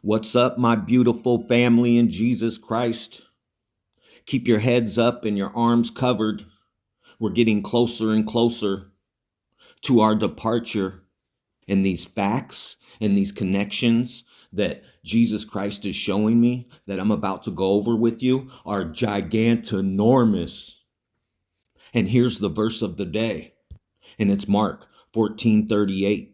What's up, my beautiful family in Jesus Christ? Keep your heads up and your arms covered. We're getting closer and closer to our departure. And these facts and these connections that Jesus Christ is showing me that I'm about to go over with you are gigantinormous. And here's the verse of the day. And it's Mark 14:38.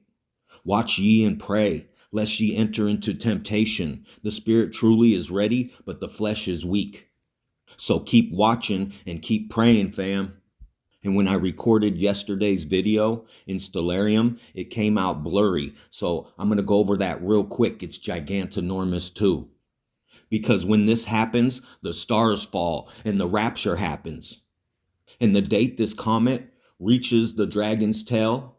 Watch ye and pray, lest ye enter into temptation. The spirit truly is ready, but the flesh is weak. So keep watching and keep praying, fam. And when I recorded yesterday's video in Stellarium, it came out blurry. So I'm going to go over that real quick. It's gigantinormous too. Because when this happens, the stars fall and the rapture happens. And the date this comet reaches the dragon's tail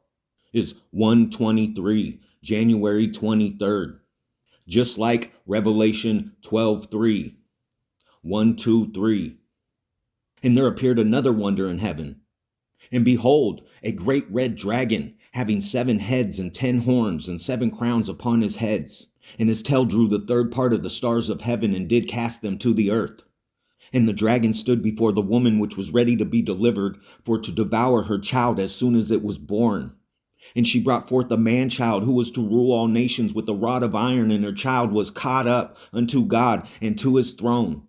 is 123, January 23rd. Just like Revelation 12:3, 1, 2, 3. And there appeared another wonder in heaven. And behold, a great red dragon, having 7 heads and 10 horns and 7 crowns upon his heads. And his tail drew the third part of the stars of heaven and did cast them to the earth. And the dragon stood before the woman which was ready to be delivered, for to devour her child as soon as it was born. And she brought forth a man-child who was to rule all nations with a rod of iron, and her child was caught up unto God and to his throne.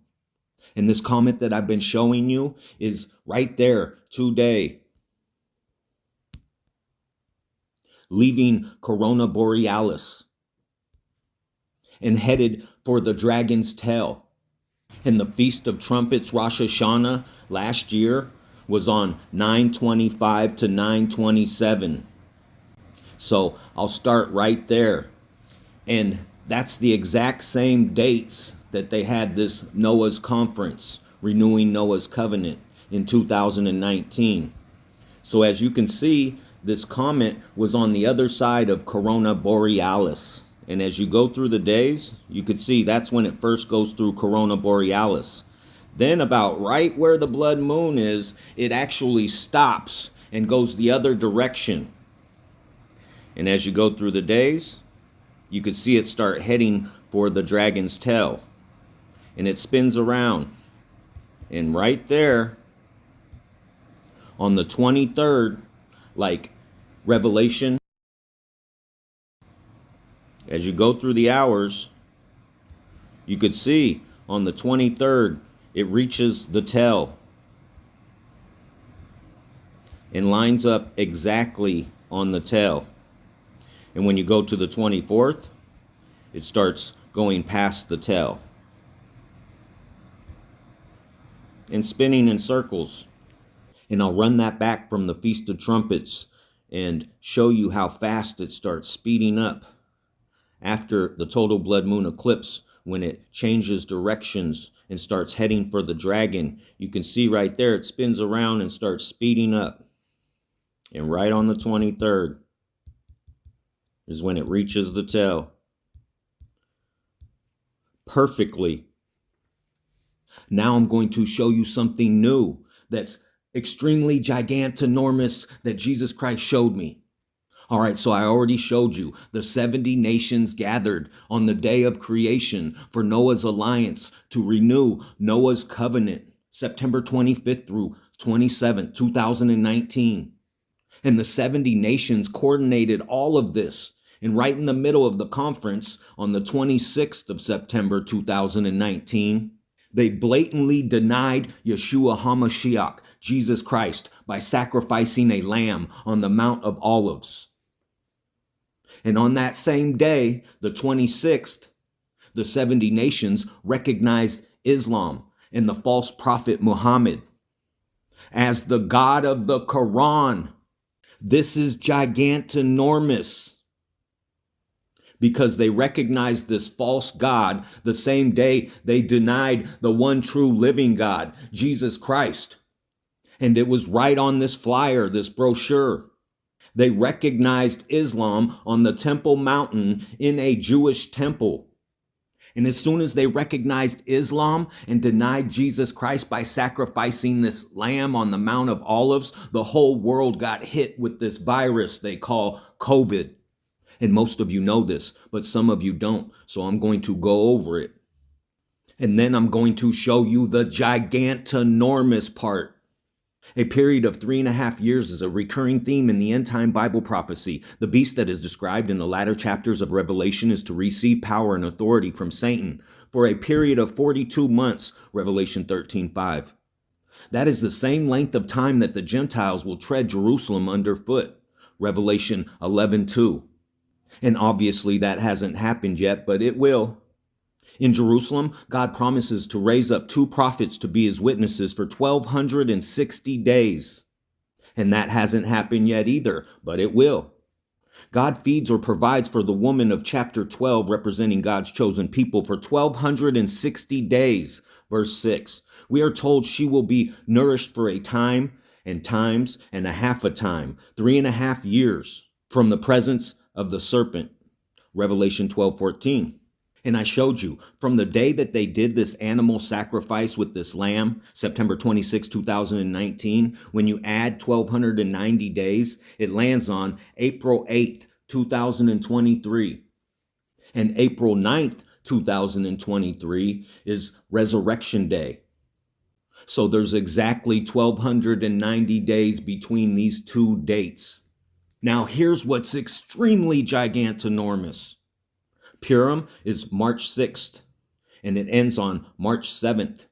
And this comet that I've been showing you is right there today, leaving Corona Borealis and headed for the dragon's tail. And the Feast of Trumpets, Rosh Hashanah, last year was on 9/25 to 9/27. So I'll start right there. And that's the exact same dates that they had this Noah's conference, renewing Noah's covenant in 2019. So as you can see, this comet was on the other side of Corona Borealis. And as you go through the days, you could see that's when it first goes through Corona Borealis. Then about right where the blood moon is, it actually stops and goes the other direction. And as you go through the days, you could see it start heading for the dragon's tail. And it spins around. And right there, on the 23rd, like Revelation, as you go through the hours, you could see on the 23rd, it reaches the tail and lines up exactly on the tail. And when you go to the 24th, it starts going past the tail and spinning in circles. And I'll run that back from the Feast of Trumpets and show you how fast it starts speeding up after the total blood moon eclipse, when it changes directions and starts heading for the dragon. You can see right there, it spins around and starts speeding up. And right on the 23rd is when it reaches the tail. Perfectly. Now I'm going to show you something new that's extremely gigantinormous that Jesus Christ showed me. All right, so I already showed you the 70 nations gathered on the day of creation for Noah's alliance to renew Noah's covenant, September 25th through 27th, 2019. And the 70 nations coordinated all of this. And right in the middle of the conference on the 26th of September 2019, they blatantly denied Yeshua HaMashiach, Jesus Christ, by sacrificing a lamb on the Mount of Olives. And on that same day, the 26th, the 70 nations recognized Islam and the false prophet Muhammad as the God of the Quran. This is gigantinormous because they recognized this false God the same day they denied the one true living God, Jesus Christ. And it was right on this flyer, this brochure. They recognized Islam on the Temple Mountain in a Jewish temple. And as soon as they recognized Islam and denied Jesus Christ by sacrificing this lamb on the Mount of Olives, the whole world got hit with this virus they call COVID. And most of you know this, but some of you don't. So I'm going to go over it. And then I'm going to show you the gigantonormous part. A period of 3.5 years is a recurring theme in the end-time Bible prophecy. The beast that is described in the latter chapters of Revelation is to receive power and authority from Satan for a period of 42 months, Revelation 13:5. That is the same length of time that the Gentiles will tread Jerusalem underfoot, Revelation 11:2. And obviously that hasn't happened yet, but it will. In Jerusalem, God promises to raise up 2 prophets to be his witnesses for 1,260 days. And that hasn't happened yet either, but it will. God feeds or provides for the woman of chapter 12, representing God's chosen people, for 1,260 days. Verse 6, we are told she will be nourished for a time and times and a half a time, 3.5 years from the presence of the serpent. Revelation 12:14. And I showed you from the day that they did this animal sacrifice with this lamb, September 26, 2019, when you add 1,290 days, it lands on April 8th, 2023. And April 9th, 2023 is Resurrection Day. So there's exactly 1,290 days between these 2 dates. Now here's what's extremely gigantonormous. Purim is March 6th, and it ends on March 7th.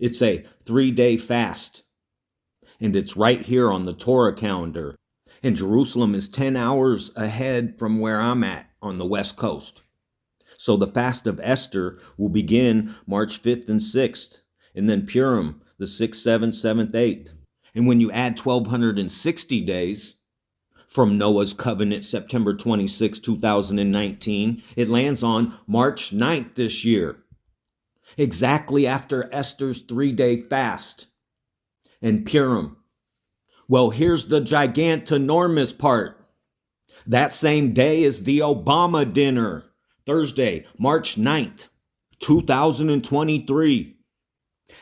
It's a 3-day fast, and it's right here on the Torah calendar. And Jerusalem is 10 hours ahead from where I'm at on the West Coast. So the fast of Esther will begin March 5th and 6th, and then Purim, the 6th, 7th, 7th, 8th. And when you add 1,260 days, from Noah's covenant, September 26, 2019, it lands on March 9th this year, exactly after Esther's 3-day fast and Purim. Well, here's the gigantonormous part. That same day is the Obama dinner, Thursday, March 9th, 2023,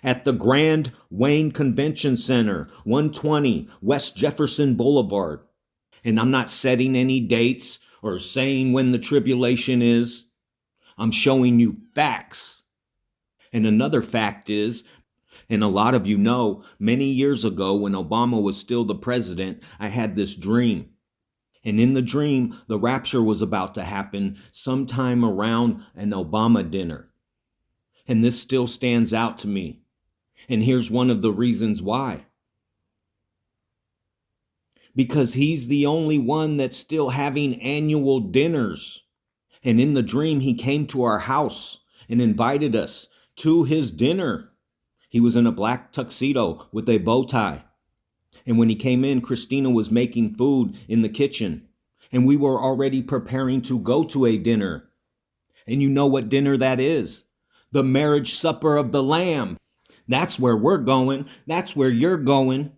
at the Grand Wayne Convention Center, 120 West Jefferson Boulevard. And I'm not setting any dates or saying when the tribulation is. I'm showing you facts. And another fact is, and a lot of you know, many years ago when Obama was still the president, I had this dream. And in the dream, the rapture was about to happen sometime around an Obama dinner. And this still stands out to me. And here's one of the reasons why. Because he's the only one that's still having annual dinners. And in the dream, he came to our house and invited us to his dinner. He was in a black tuxedo with a bow tie. And when he came in, Christina was making food in the kitchen. And we were already preparing to go to a dinner. And you know what dinner that is? The marriage supper of the Lamb. That's where we're going. That's where you're going.